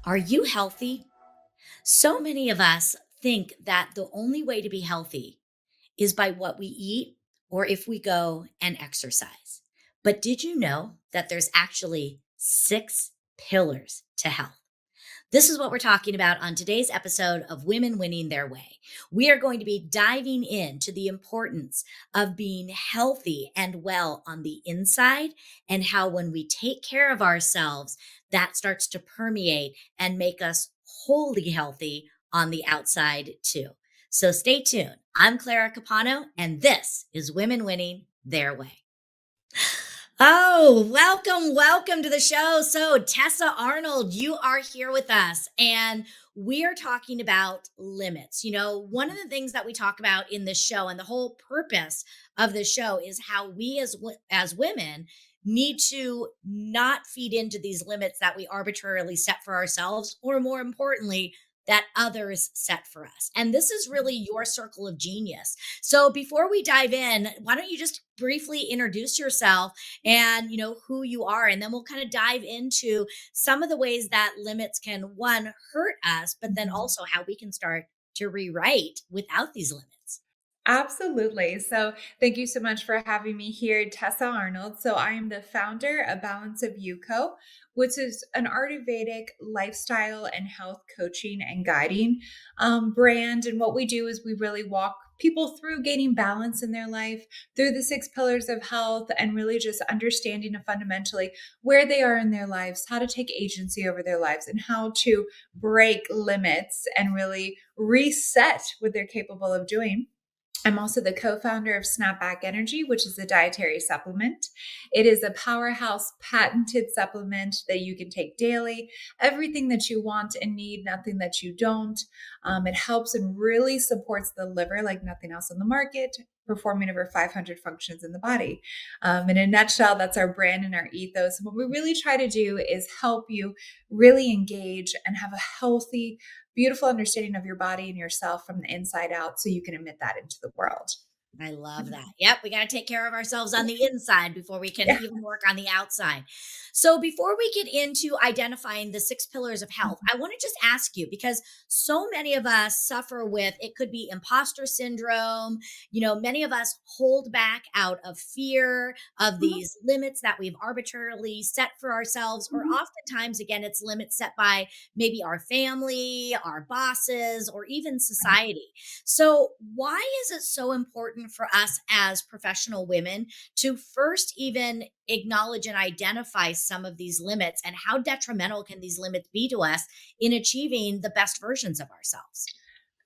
Are you healthy? So many of us think that the only way to be healthy is by what we eat or if we go and exercise. But did you know that there's actually six pillars to health? This is what we're talking about on today's episode of Women Winning Their Way. We are going to be diving into the importance of being healthy and well on the inside, and how when we take care of ourselves, that starts to permeate and make us wholly healthy on the outside too. So stay tuned. I'm Clara Capano, and this is Women Winning Their Way. Oh, welcome to the show. So, Tessa Arnold, you are here with us, and we are talking about limits. One of the things that we talk about in this show, and the whole purpose of this show, is how we as women need to not feed into these limits that we arbitrarily set for ourselves, or more importantly, that others set for us. And this is really your circle of genius. So before we dive in, why don't you just briefly introduce yourself and who you are, and then we'll kind of dive into some of the ways that limits can, one, hurt us, but then also how we can start to rewrite without these limits. Absolutely. So, thank you so much for having me here, Tessa Arnold. So, I am the founder of Balance of You Co, which is an Ayurvedic lifestyle and health coaching and guiding brand. And what we do is we really walk people through gaining balance in their life through the six pillars of health, and really just understanding fundamentally where they are in their lives, how to take agency over their lives, and how to break limits and really reset what they're capable of doing. I'm also the co-founder of SnapBack Energy, which is a dietary supplement. It is a powerhouse patented supplement that you can take daily. Everything that you want and need, nothing that you don't. It helps and really supports the liver like nothing else on the market, performing over 500 functions in the body. In a nutshell, that's our brand and our ethos. And what we really try to do is help you really engage and have a healthy, beautiful understanding of your body and yourself from the inside out so you can emit that into the world. I love that. Yep, we got to take care of ourselves on the inside before we can Yeah. even work on the outside. So, before we get into identifying the six pillars of health, I want to just ask you, because so many of us suffer with, it could be imposter syndrome. Many of us hold back out of fear of Mhm, these limits that we've arbitrarily set for ourselves, or mhm. oftentimes, again, it's limits set by maybe our family, our bosses, or even Right. society. So, why is it so important for us as professional women to first even acknowledge and identify some of these limits, and how detrimental can these limits be to us in achieving the best versions of ourselves?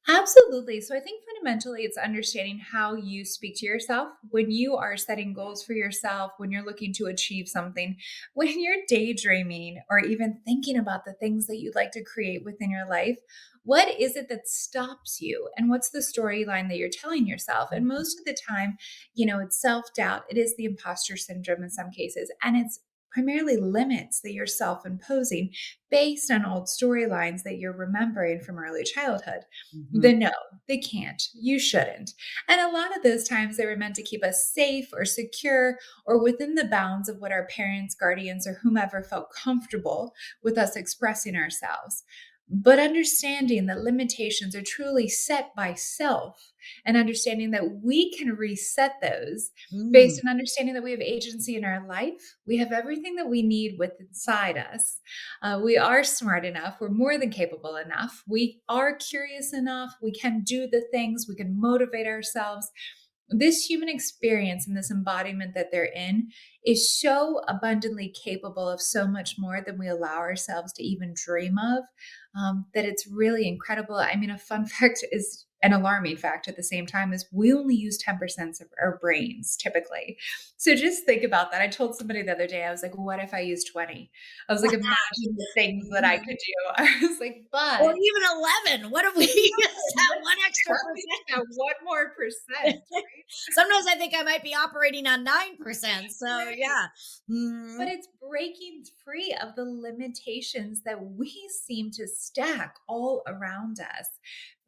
Absolutely. So I think fundamentally it's understanding how you speak to yourself when you are setting goals for yourself, when you're looking to achieve something, when you're daydreaming or even thinking about the things that you'd like to create within your life. What is it that stops you? And what's the storyline that you're telling yourself? And most of the time, it's self doubt. It is the imposter syndrome in some cases. And it's primarily limits that you're self imposing based on old storylines that you're remembering from early childhood. Mhm. The no, they can't. You shouldn't. And a lot of those times they were meant to keep us safe or secure or within the bounds of what our parents, guardians, or whomever felt comfortable with us expressing ourselves. But understanding that limitations are truly set by self, and understanding that we can reset those Mm. based on understanding that we have agency in our life. We have everything that we need within inside us. We are smart enough. We're more than capable enough. We are curious enough. We can do the things. We can motivate ourselves. This human experience and this embodiment that they're in is so abundantly capable of so much more than we allow ourselves to even dream of, that it's really incredible. I mean, a fun fact is an alarming fact at the same time is we only use 10% of our brains typically. So just think about that. I told somebody the other day, I was like, what if I use 20? I was like, imagine the things that I could do. I was like, Or but even 11. What if we use that one extra tell me that percent? one more percent, right? Sometimes I think I might be operating on 9%. So, Right. yeah. But Mm. it's breaking free of the limitations that we seem to stack all around us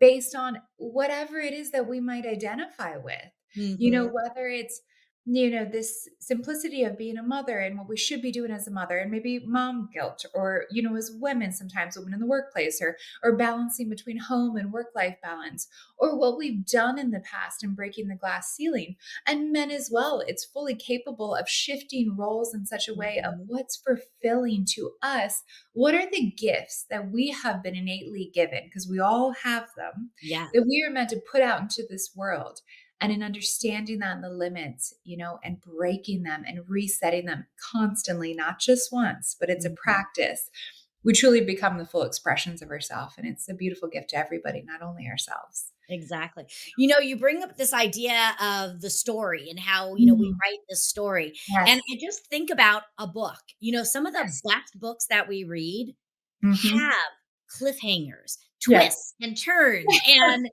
based on whatever it is that we might identify with. Mhm. Whether it's this simplicity of being a mother and what we should be doing as a mother, and maybe mom guilt, or, as women, sometimes women in the workplace, or balancing between home and work life balance, or what we've done in the past and breaking the glass ceiling. And men as well, it's fully capable of shifting roles in such a way of Mhm. what's fulfilling to us. What are the gifts that we have been innately given? Because we all have them, Yeah. that we are meant to put out into this world. And in understanding that and the limits, and breaking them and resetting them constantly, not just once, but it's a Mhm. practice, we truly become the full expressions of ourselves. And it's a beautiful gift to everybody, not only ourselves. Exactly. You bring up this idea of the story and how, we Mm, write this story. And yes. I just think about a book. Some of the Yes. best books that we read Hmm. have cliffhangers, twists Yes. and turns and,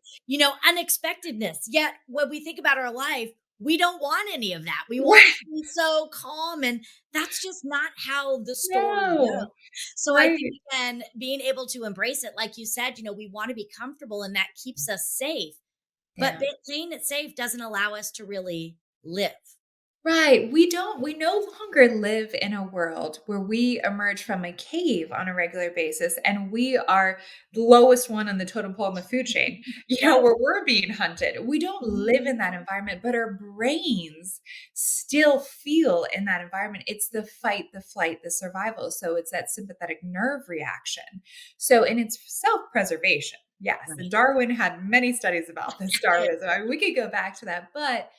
unexpectedness. Yet when we think about our life, we don't want any of that. We want it Right. to be so calm, and that's just not how the story goes. No. So I think, Right. again, being able to embrace it, like you said, we want to be comfortable and that keeps us safe. But Yeah. playing it safe doesn't allow us to really live. Right. We no longer live in a world where we emerge from a cave on a regular basis and we are the lowest one on the totem pole in the food chain, Yes. where we're being hunted. We don't live in Mhm. that environment, but our brains still feel in that environment. It's the fight, the flight, the survival. So it's that sympathetic nerve reaction. So, and it's self preservation. Yes. Right. Darwin had many studies about this, Darwinism. I mean, we could go back to that, but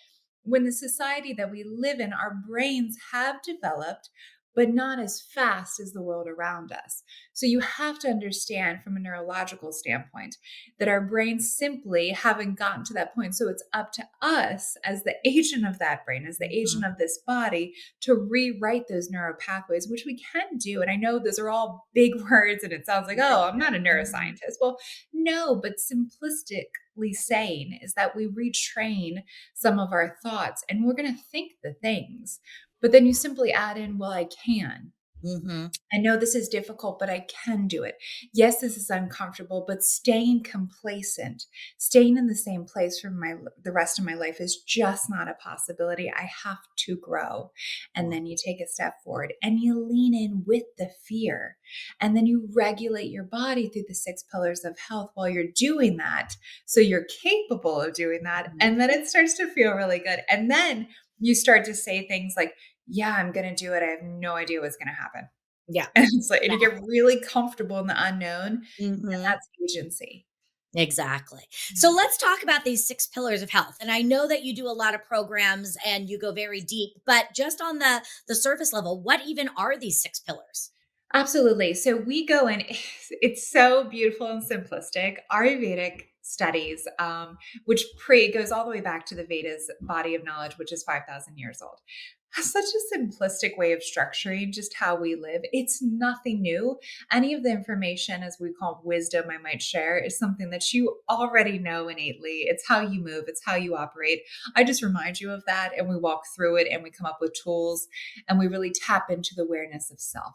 when the society that we live in, our brains have developed, but not as fast as the world around us. So you have to understand from a neurological standpoint that our brains simply haven't gotten to that point. So it's up to us as the agent of that brain, as the agent Mhm. of this body, to rewrite those neural pathways, which we can do. And I know those are all big words and it sounds like, Very oh, I'm not a good. Mhm. neuroscientist. Well, no, but simplistically saying is that we retrain some of our thoughts and we're going to think the things. But then you simply add in, well, I can. Mhm. I know this is difficult, but I can do it. Yes, this is uncomfortable, but staying complacent, staying in the same place for the rest of my life is just not a possibility. I have to grow. And Yeah. then you take a step forward and you lean in with the fear. And then you regulate your body through the 6 pillars of health while you're doing that. So you're capable of doing that. Mhm. And then it starts to feel really good. And then you start to say things like, yeah, I'm going to do it. I have no idea what's going to happen. Yeah. And it's like, and you get Exactly. really comfortable in the unknown, and Mhm. that's agency. Exactly. So Yeah. let's talk about these 6 pillars of health. And I know that you do a lot of programs and you go very deep, but just on the surface level, what even are these 6 pillars? Absolutely. So we go in, it's so beautiful and simplistic. Ayurvedic studies, which goes all the way back to the Vedas body of knowledge, which is 5,000 years old. Has such a simplistic way of structuring just how we live. It's nothing new. Any of the information, as we call wisdom, I might share, is something that you already know innately. It's how you move, it's how you operate. I just remind you of that, and we walk through it and we come up with tools and we really tap into the awareness of self.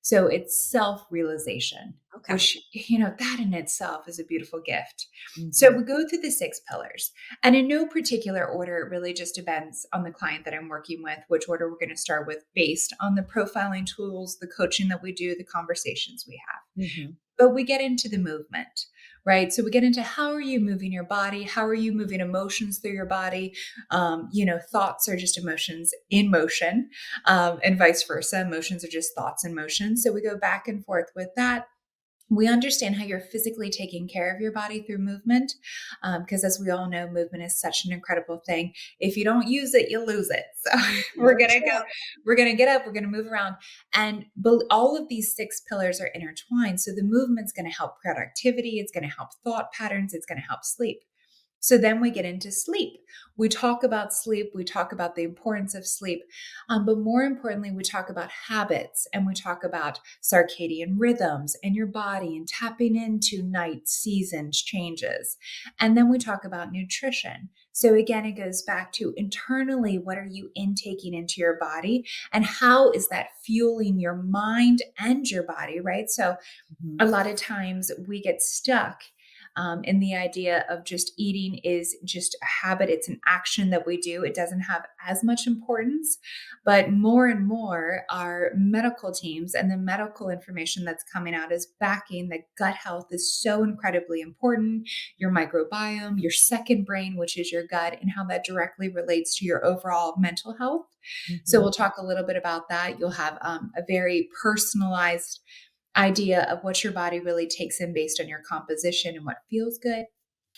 So it's self realization, Okay. which, that in itself is a beautiful gift. So Mhm. we go through the 6 pillars, and in no particular order. It really just depends on the client that I'm working with, which order we're going to start with based on the profiling tools, the coaching that we do, the conversations we have. Mhm. But we get into the movement, right? So we get into how are you moving your body? How are you moving emotions through your body? Thoughts are just emotions in motion, and vice versa. Emotions are just thoughts in motion. So we go back and forth with that. We understand how you're physically taking care of your body through movement, because as we all know, movement is such an incredible thing. If you don't use it, you lose it. So Mhm. we're Very gonna true. go, we're gonna get up, we're gonna move around, and all of these 6 pillars are intertwined. So the movement's gonna help productivity, it's gonna help thought patterns, it's gonna help sleep. So then we get into sleep. We talk about sleep. We talk about the importance of sleep. But more importantly, we talk about habits and we talk about circadian rhythms and your body and tapping into night seasons changes. And then we talk about nutrition. So again, it goes back to internally, what are you intaking into your body and how is that fueling your mind and your body, right? So Mhm. a lot of times we get stuck, And the idea of just eating is just a habit, it's an action that we do. It doesn't have as much importance, but more and more our medical teams and the medical information that's coming out is backing that gut health is so incredibly important. Your microbiome, your second brain, which is your gut, and how that directly relates to your overall mental health. So Mhm. we'll talk a little bit about that. You'll have a very personalized idea of what your body really takes in based on your composition and what feels good.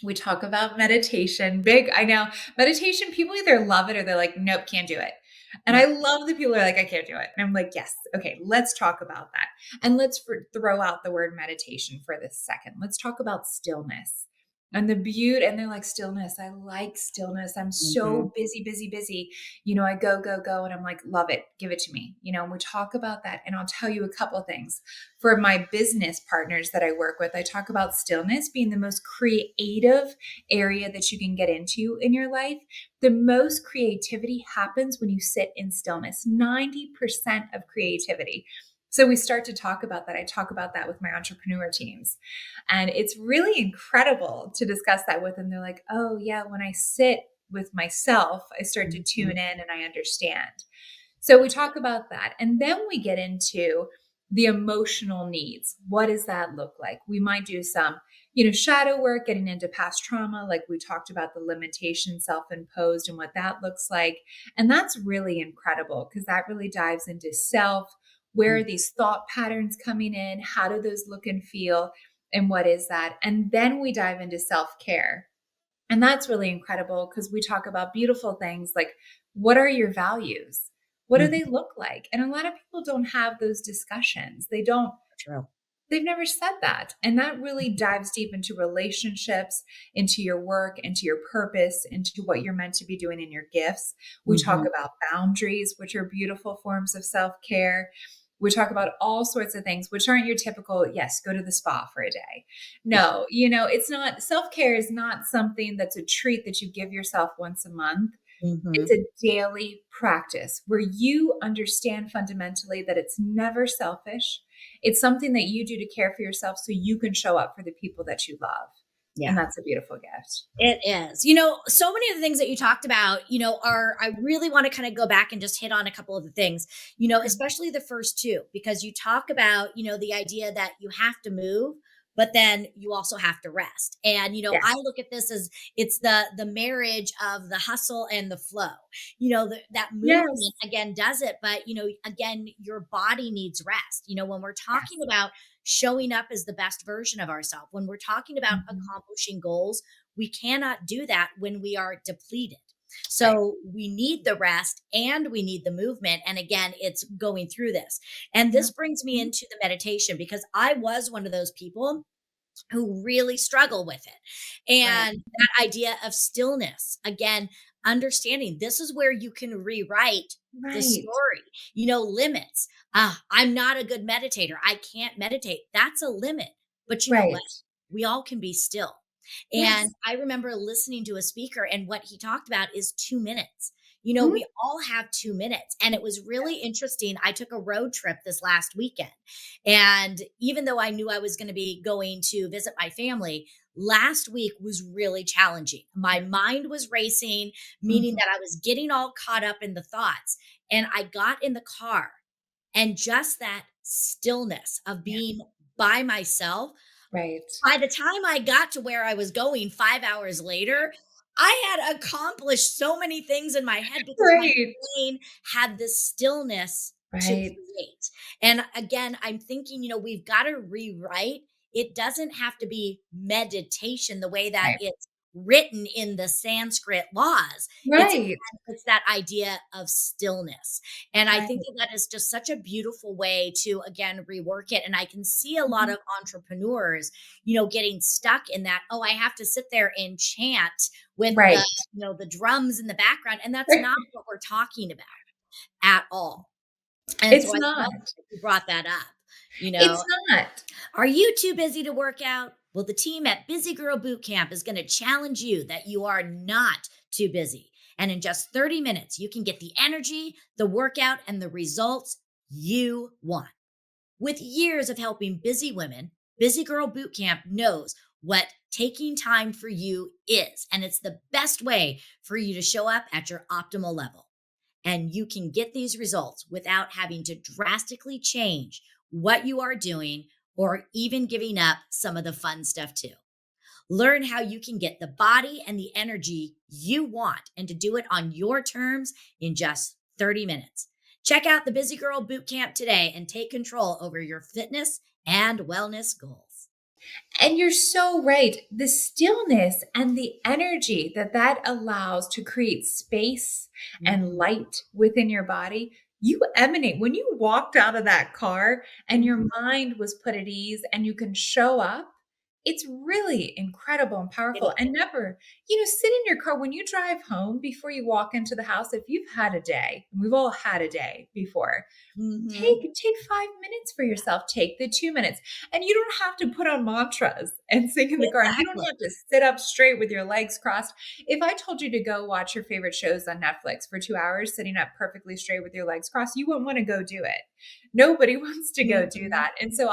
We talk about meditation. Big, I know. Meditation, people either love it or they're like, nope, can't do it. And I Yeah. love the people who are like, I can't do it. And I'm like, yes, okay, let's talk about that. And let's throw out the word meditation for this second. Let's talk about stillness and the beauty. And they're like, stillness. I like stillness. I'm Mhm. so busy, busy, busy. You know, I go, go, go. And I'm like, love it. Give it to me. You know, and we talk about that. And I'll tell you a couple of things. For my business partners that I work with, I talk about stillness being the most creative area that you can get into in your life. The most creativity happens when you sit in stillness, 90% of creativity. So we start to talk about that. I talk about that with my entrepreneur teams. And it's really incredible to discuss that with them. They're like, oh, yeah, when I sit with myself, I start to tune Mhm. in and I understand. So we talk about that. And then we get into the emotional needs. What does that look like? We might do some, shadow work, getting into past trauma, like we talked about the limitation self-imposed and what that looks like. And that's really incredible because that really dives into self. Where are Mm. these thought patterns coming in? How do those look and feel? And what is that? And then we dive into self-care. And that's really incredible because we talk about beautiful things like, what are your values? What do Mhm. they look like? And a lot of people don't have those discussions. They don't, True. they've never said that. And that really dives deep into relationships, into your work, into your purpose, into what you're meant to be doing in your gifts. We talk Mhm. about boundaries, which are beautiful forms of self care. We talk about all sorts of things, which aren't your typical, yes, go to the spa for a day. Yeah. No, it's not, self care is not something that's a treat that you give yourself once a month. It's Mhm. a daily practice where you understand fundamentally that it's never selfish. It's something that you do to care for yourself so you can show up for the people that you love. And Yeah. that's a beautiful gift. It is. So many of the things that you talked about, I really want to kind of go back and just hit on a couple of the things, especially the first two, because you talk about, the idea that you have to move, but then you also have to rest. And, I Yes. look at this as it's the marriage of the hustle and the flow. That movement Yes. again does it, but, again, your body needs rest. When we're talking Yes. about showing up as the best version of ourselves, when we're talking about Mhm. accomplishing goals, we cannot do that when we are depleted. Right. So we need the rest and we need the movement. And again, it's going through this. And Yeah. this brings me Mhm. into the meditation because I was one of those people who really struggle with it. Right. And that idea of stillness, again, understanding this is where you can rewrite the Right. story, limits. I'm not a good meditator. I can't meditate. That's a limit. But you know what? Right. We all can be still. And Yes. I remember listening to a speaker, and what he talked about is 2 minutes. Mhm. We all have 2 minutes. And it was really interesting. I took a road trip this last weekend. And even though I knew I was going to be going to visit my family, last week was really challenging. My mind was racing, meaning Mhm. that I was getting all caught up in the thoughts. And I got in the car, and just that stillness of Yeah. being by myself, Right. by the time I got to where I was going 5 hours later, I had accomplished so many things in my head because my Right. brain had this stillness to Right. create. And again, I'm thinking, we've got to rewrite. It doesn't have to be meditation the way that Right. it's written in the Sanskrit laws. It's Right. it's that idea of stillness. And I think Right. that that is just such a beautiful way to again rework it. And I can see a lot Mhm. of entrepreneurs getting stuck in that, oh, I have to sit there and chant with the, Right. the drums in the background. And that's not what we're talking about at all. And so It's I love not. that you brought that up. You It's know, not. are you too busy to work out? Well, the team at Busy Girl Bootcamp is going to challenge you that you are not too busy. And in just 30 minutes, you can get the energy, the workout, and the results you want. With years of helping busy women, Busy Girl Bootcamp knows what Taking time for you is, and it's the best way for you to show up at your optimal level. And you can get these results without having to drastically change what you are doing or even giving up some of the fun stuff too. Learn how you can get the body and the energy you want and to do it on your terms in just 30 minutes. Check out the Busy Girl Bootcamp today and take control over your fitness and wellness goals. And you're so right. The stillness and the energy that that allows to create space and Mhm, light within your body, you emanate when you walked out of that car and your mhm. mind was put at ease and you can show up. It's really incredible and It powerful. is. And never, sit in your car when you drive home before you walk into the house. If you've had a day, and we've all had a day before, Mhm. take 5 minutes for yourself. Take the 2 minutes. And you don't have to put on mantras and sing in the car. And you don't Exactly. have to sit up straight with your legs crossed. If I told you to go watch your favorite shows on Netflix for 2 hours, sitting up perfectly straight with your legs crossed, you wouldn't want to go do it. Nobody wants to go do Mhm, that. And so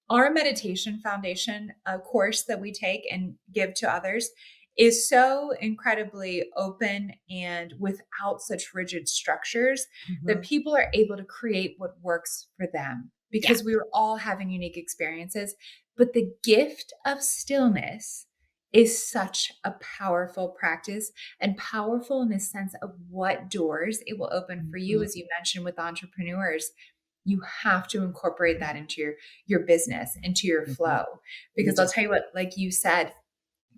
our meditation foundation course that we take and give to others is so incredibly open and without such rigid structures that mhm. people are able to create what works for them Yeah. because we are all having unique experiences. But the gift of stillness is such a powerful practice and powerful in the sense of what doors it will open for you, Mhm, as you mentioned with entrepreneurs. You have to incorporate that into your business, into your mhm. flow. You Because I'll do. tell you what, like you said,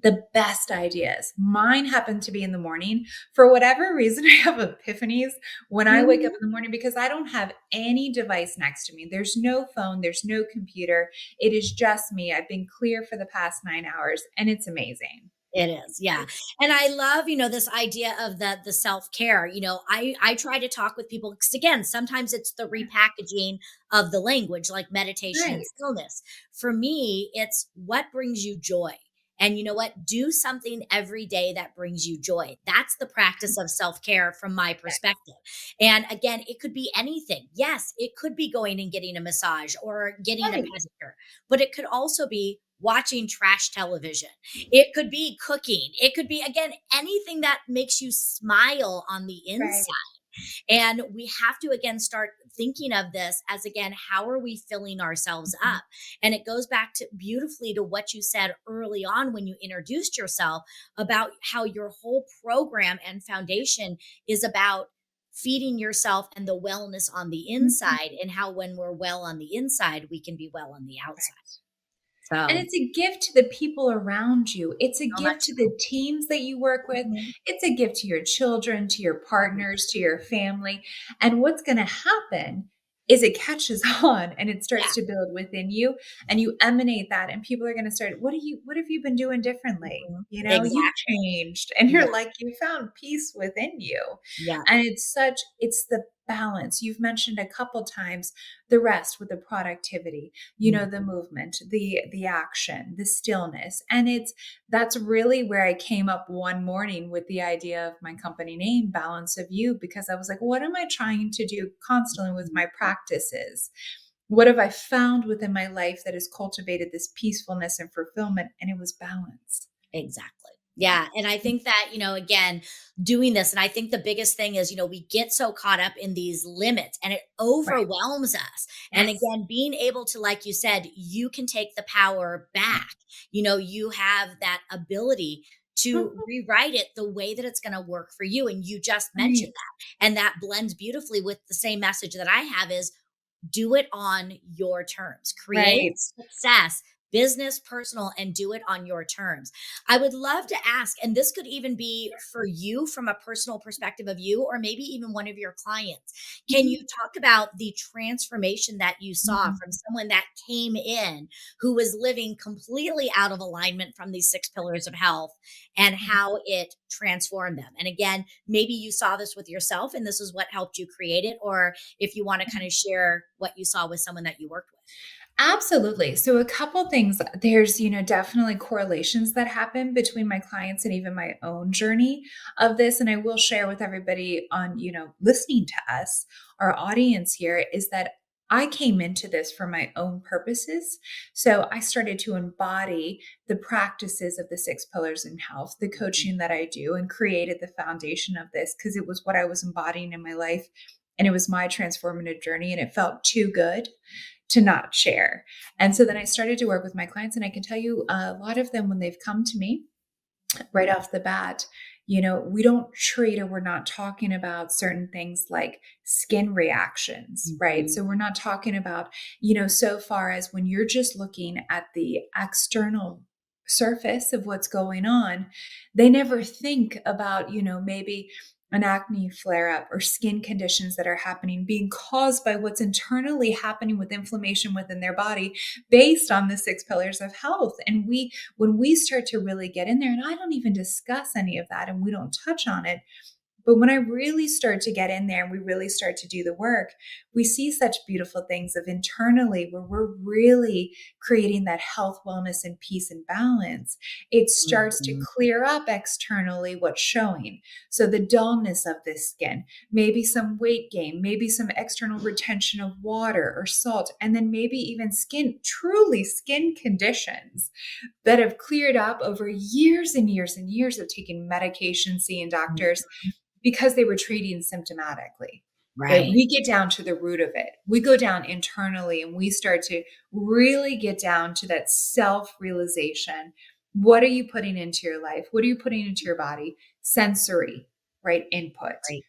the best ideas. Mine happen to be in the morning. For whatever reason, I have epiphanies when I wake up Mhm. in the morning because I don't have any device next to me. There's no phone, there's no computer. It is just me. I've been clear for the past 9 hours, and it's amazing. It is, yeah. And I love, this idea of the self-care. I try to talk with people because again, sometimes it's the repackaging of the language like meditation and Right, stillness. For me, it's what brings you joy. And you know what? Do something every day that brings you joy. That's the practice of self-care from my perspective. And again, it could be anything. Yes, it could be going and getting a massage or getting a right, pedicure, but it could also be watching trash television. It could be cooking. It could be, again, anything that makes you smile on the inside. right. And we have to, again, start thinking of this as, again, how are we filling ourselves Mhm. up? And it goes back to beautifully to what you said early on when you introduced yourself about how your whole program and foundation is about feeding yourself and the wellness on the Mhm. inside, and how when we're well on the inside, we can be well on the outside. Right. And So, it's a gift to the people around you. It's a so gift much to the teams that you work with. so. It's a gift to your children, to your Mhm. partners, to your family. And what's going to happen is it catches on and it Yeah. starts to build within you and you emanate that and people are going to start, what have you been doing differently? Mhm. You've Exactly. changed and Yeah. you're like you found peace within you. Yeah. And it's the balance. You've mentioned a couple times the rest with the productivity, Mhm. the movement, the action, the stillness. And that's really where I came up one morning with the idea of my company name, Balance of You, because I was like, what am I trying to do constantly with Mhm. my practices? What have I found within my life that has cultivated this peacefulness and fulfillment? And it was balance. Exactly. Yeah. And I think that, again, doing this, and I think the biggest thing is, we get so caught up in these limits and it Right. overwhelms us. And Yes. again, being able to, like you said, you can take the power back. You have that ability to Mhm. rewrite it the way that it's going to work for you. And you just mentioned Right. that. And that blends beautifully with the same message that I have is do it on your terms. Create Right. success, business, personal, and do it on your terms. I would love to ask, and this could even be for you from a personal perspective of you, or maybe even one of your clients. Can you Mhm. talk about the transformation that you saw Mhm. from someone that came in who was living completely out of alignment from these six pillars of health and Mhm. how it transformed them? And again, maybe you saw this with yourself and this is what helped you create it, or if you want to kind of share what you saw with someone that you worked with. Absolutely. So a couple things. There's, definitely correlations that happen between my clients and even my own journey of this. And I will share with everybody on, listening to us, our audience here, is that I came into this for my own purposes. So I started to embody the practices of the six pillars in health, the coaching that I do, and created the foundation of this because it was what I was embodying in my life. And it was my transformative journey. And it felt too good to not share. And so then I started to work with my clients. And I can tell you a lot of them, when they've come to me, right off the bat, we don't treat, or we're not talking about certain things like skin reactions, right? Mhm. So we're not talking about, so far as when you're just looking at the external surface of what's going on, they never think about, maybe an acne flare up or skin conditions that are happening being caused by what's internally happening with inflammation within their body based on the six pillars of health. And when we start to really get in there, and I don't even discuss any of that and we don't touch on it, but when I really start to get in there and we really start to do the work, we see such beautiful things of internally where we're really creating that health, wellness, and peace and balance. It starts to Mhm. clear up externally what's showing. So the dullness of the skin, maybe some weight gain, maybe some external retention of water or salt, and then maybe even truly skin conditions that have cleared up over years and years and years of taking medication, seeing doctors, because they were treating symptomatically, right? Right. We get down to the root of it. We go down internally and we start to really get down to that self realization. What are you putting into your life? What are you putting into your body? Sensory, right? Input, Right.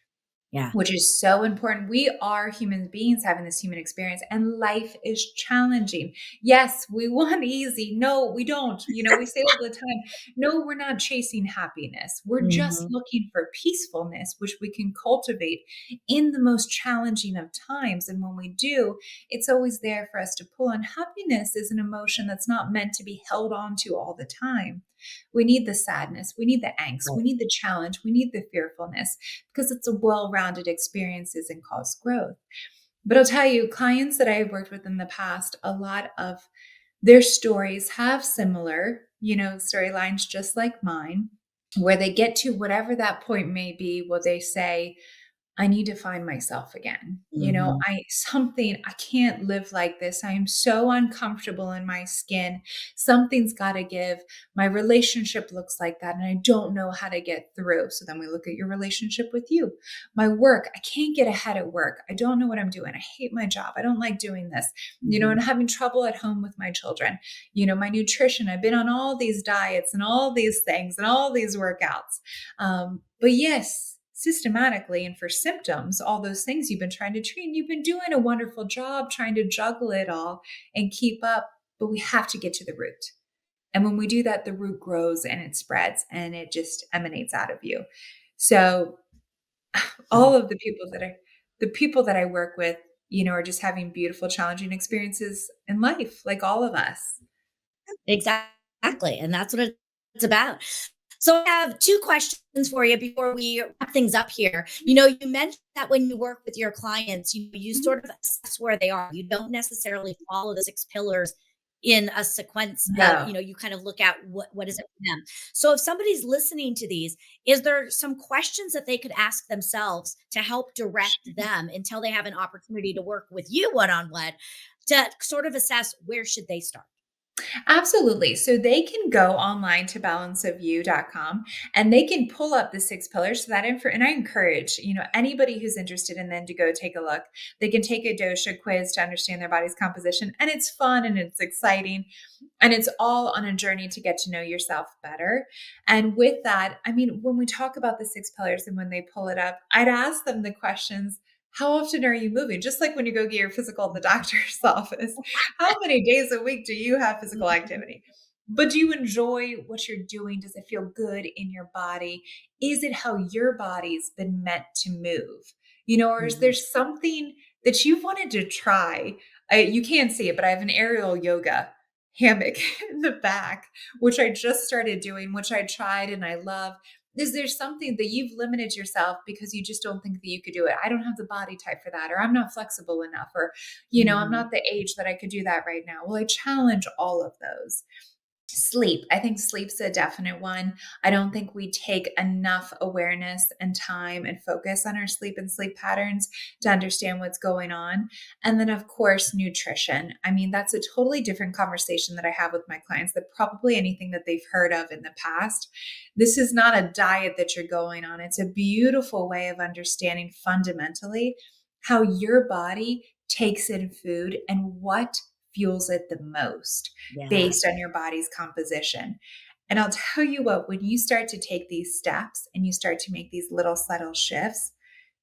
Yeah. which is so important. We are human beings having this human experience, and life is challenging. Yes, we want easy. No, we don't. We say all the time, no, we're not chasing happiness. We're just Mhm. looking for peacefulness, which we can cultivate in the most challenging of times. And when we do, it's always there for us to pull on. Happiness is an emotion that's not meant to be held on to all the time. We need the sadness, we need the angst, Right. we need the challenge, we need the fearfulness, because it's a well-rounded experiences and cause growth. But I'll tell you, clients that I've worked with in the past, a lot of their stories have similar, storylines just like mine, where they get to whatever that point may be, where they say, I need to find myself again. Mhm. I can't live like this. I am so uncomfortable in my skin. Something's got to give. My relationship looks like that, and I don't know how to get through. So then we look at your relationship with you. My work, I can't get ahead at work. I don't know what I'm doing. I hate my job. I don't like doing this, Mhm. and I'm having trouble at home with my children. My nutrition, I've been on all these diets and all these things and all these workouts. But yes, systematically and for symptoms, all those things you've been trying to treat, and you've been doing a wonderful job trying to juggle it all and keep up. But we have to get to the root. And when we do that, the root grows and it spreads and it just emanates out of you. So all of the people that I work with, are just having beautiful, challenging experiences in life, like all of us. Exactly. And that's what it's about. So I have two questions for you before we wrap things up here. You mentioned that when you work with your clients, you Mhm. sort of assess where they are. You don't necessarily follow the six pillars in a sequence of, No. you kind of look at what is it for them. So if somebody's listening to these, is there some questions that they could ask themselves to help direct them until they have an opportunity to work with you one-on-one to sort of assess where should they start? Absolutely. So they can go online to balanceofyou.com and they can pull up the six pillars. So that info, and I encourage, anybody who's interested in them to go take a look. They can take a dosha quiz to understand their body's composition. And it's fun and it's exciting. And it's all on a journey to get to know yourself better. And with that, I mean, when we talk about the six pillars and when they pull it up, I'd ask them the questions. How often are you moving? Just like when you go get your physical at the doctor's office. How many days a week do you have physical activity? But do you enjoy what you're doing? Does it feel good in your body? Is it how your body's been meant to move? Or is there Mhm. something that you've wanted to try? You can't see it, but I have an aerial yoga hammock in the back, which I just started doing, which I tried and I love. Is there something that you've limited yourself because you just don't think that you could do it? I don't have the body type for that, or I'm not flexible enough, or I'm Mhm. not the age that I could do that right now. Well, I challenge all of those. Sleep. I think sleep's a definite one. I don't think we take enough awareness and time and focus on our sleep and sleep patterns to understand what's going on. And then, of course, nutrition. I mean, that's a totally different conversation that I have with my clients than probably anything that they've heard of in the past. This is not a diet that you're going on, it's a beautiful way of understanding fundamentally how your body takes in food and what fuels it the most Yeah. based on your body's composition. And I'll tell you what, when you start to take these steps and you start to make these little subtle shifts,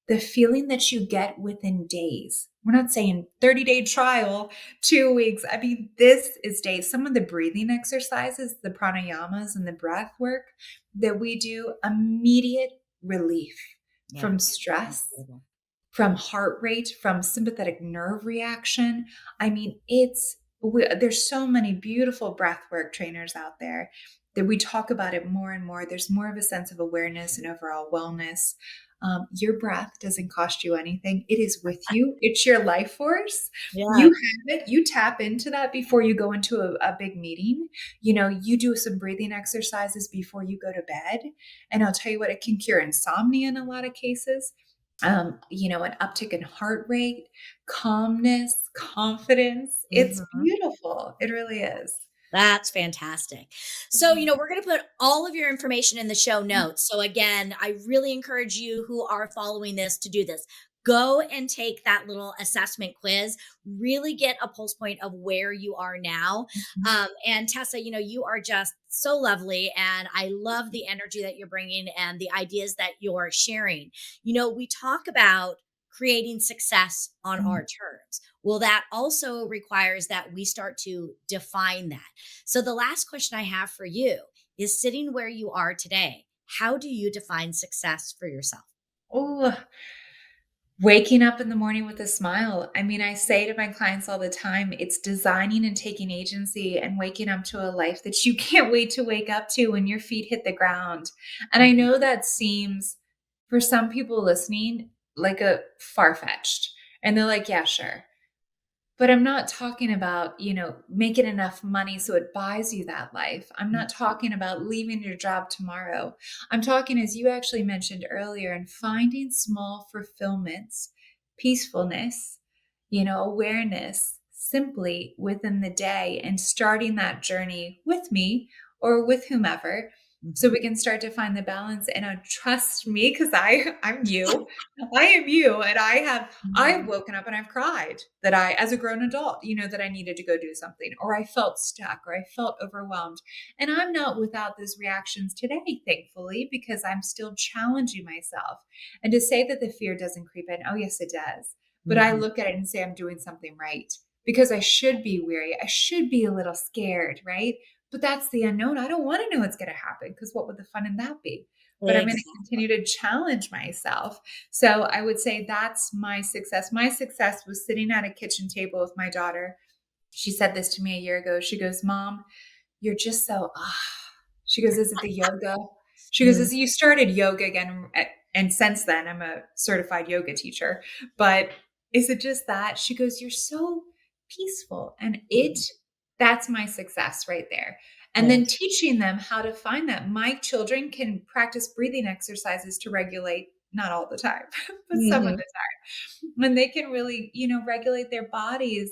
the feeling that you get within days, we're not saying 30-day trial, 2 weeks. I mean, this is days. Some of the breathing exercises, the pranayamas and the breath work that we do, immediate relief Yeah. from stress, Incredible. from heart rate, from sympathetic nerve reaction. I mean, there's so many beautiful breathwork trainers out there that we talk about it more and more. There's more of a sense of awareness and overall wellness. Your breath doesn't cost you anything. It is with you. It's your life force. You Yeah. have it. You tap into that before you go into a big meeting. You do some breathing exercises before you go to bed. And I'll tell you what, it can cure insomnia in a lot of cases. An uptick in heart rate, calmness, confidence. It's Mhm. beautiful. It really is. That's fantastic. So, we're going to put all of your information in the show notes. So, again, I really encourage you who are following this to do this. Go and take that little assessment quiz, really get a pulse point of where you are now. Mhm. And Tessa, you are just so lovely. And I love the energy that you're bringing and the ideas that you're sharing. We talk about creating success on our terms. Well, that also requires that we start to define that. So, the last question I have for you is sitting where you are today, how do you define success for yourself? Oh, waking up in the morning with a smile. I mean, I say to my clients all the time, it's designing and taking agency and waking up to a life that you can't wait to wake up to when your feet hit the ground. And I Mhm. know that seems, for some people listening, like a far fetched. And they're like, yeah, sure. But I'm not talking about, making enough money so it buys you that life. I'm not talking about leaving your job tomorrow. I'm talking, as you actually mentioned earlier, and finding small fulfillments, peacefulness, awareness simply within the day and starting that journey with me or with whomever so Mhm. we can start to find the balance. And trust me, because I'm you. I am you. And I've Mhm. woken up and I've cried that as a grown adult, that I needed to go do something, or I felt stuck, or I felt overwhelmed. And I'm not without those reactions today, thankfully, because I'm still challenging myself. And to say that the fear doesn't creep in, oh, yes, it does. But I Mhm. look at it and say, I'm doing something right because I should be weary. I should be a little scared, right? But that's the unknown. I don't want to know what's going to happen because what would the fun in that be? But I'm going to Exactly. continue to challenge myself. So I would say that's my success. My success was sitting at a kitchen table with my daughter. She said this to me a year ago. She goes, Mom, you're just so, she goes, is it the yoga? She goes, Mm. is you started yoga again. And since then, I'm a certified yoga teacher. But is it just that? She goes, you're so peaceful. And that's my success right there. And then Fantastic. teaching them how to find that. My children can practice breathing exercises to regulate, not all the time, but some of the Mhm. time, when they can really, regulate their bodies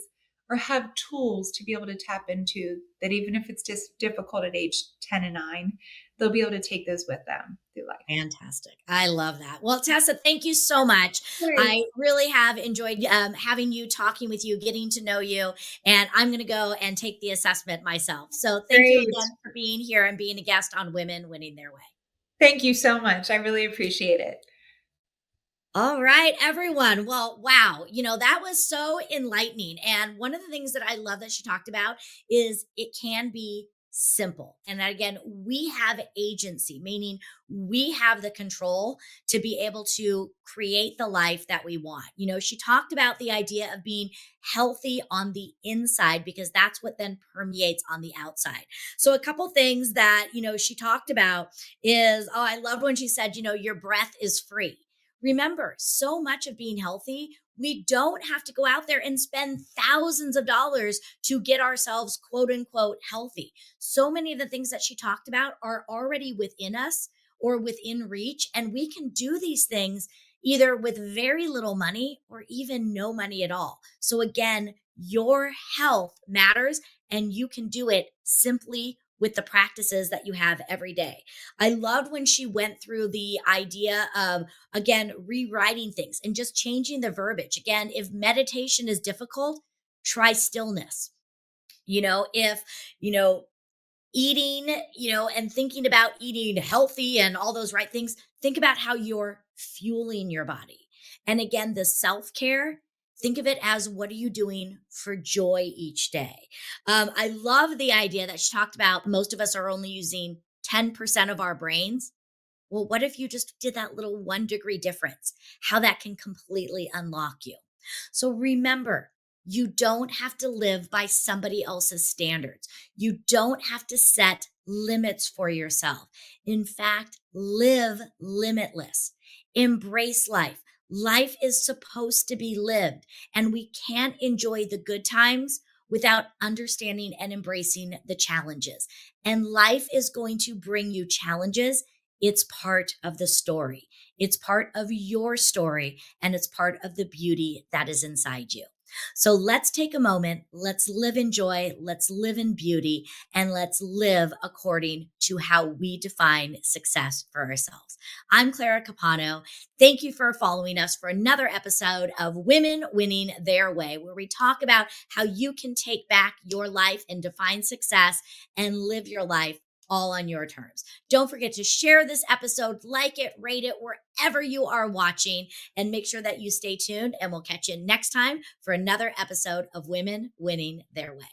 or have tools to be able to tap into that, even if it's just difficult at age 10 and 9, they'll be able to take those with them through life. Fantastic. I love that. Well, Tessa, thank you so much. Great. I really have enjoyed having you, talking with you, getting to know you, and I'm going to go and take the assessment myself. So, thank you Great. again for being here and being a guest on Women Winning Their Way. Thank you so much. I really appreciate it. All right, everyone. Well, wow. That was so enlightening. And one of the things that I love that she talked about is it can be simple. And again, we have agency, meaning we have the control to be able to create the life that we want. She talked about the idea of being healthy on the inside because that's what then permeates on the outside. So, a couple things that, she talked about is, oh, I loved when she said, your breath is free. Remember, so much of being healthy We don't have to go out there and spend thousands of dollars to get ourselves quote unquote healthy. So many of the things that she talked about are already within us or within reach, and we can do these things either with very little money or even no money at all. So, again, your health matters, and you can do it simply with the practices that you have every day. I loved when she went through the idea of, again, rewriting things and just changing the verbiage. Again, if meditation is difficult, try stillness. If, you know, eating, and thinking about eating healthy and all those right things, think about how you're fueling your body. And again, the self care, think of it as what are you doing for joy each day? I love the idea that she talked about most of us are only using 10% of our brains. Well, what if you just did that little 1 degree difference? How that can completely unlock you. So remember, you don't have to live by somebody else's standards. You don't have to set limits for yourself. In fact, live limitless. Embrace life. Life is supposed to be lived, and we can't enjoy the good times without understanding and embracing the challenges. And life is going to bring you challenges. It's part of the story. It's part of your story, and it's part of the beauty that is inside you. So let's take a moment. Let's live in joy. Let's live in beauty, and let's live according to how we define success for ourselves. I'm Clara Capano. Thank you for following us for another episode of Women Winning Their Way, where we talk about how you can take back your life and define success and live your life all on your terms. Don't forget to share this episode, like it, rate it wherever you are watching, and make sure that you stay tuned. And we'll catch you next time for another episode of Women Winning Their Way.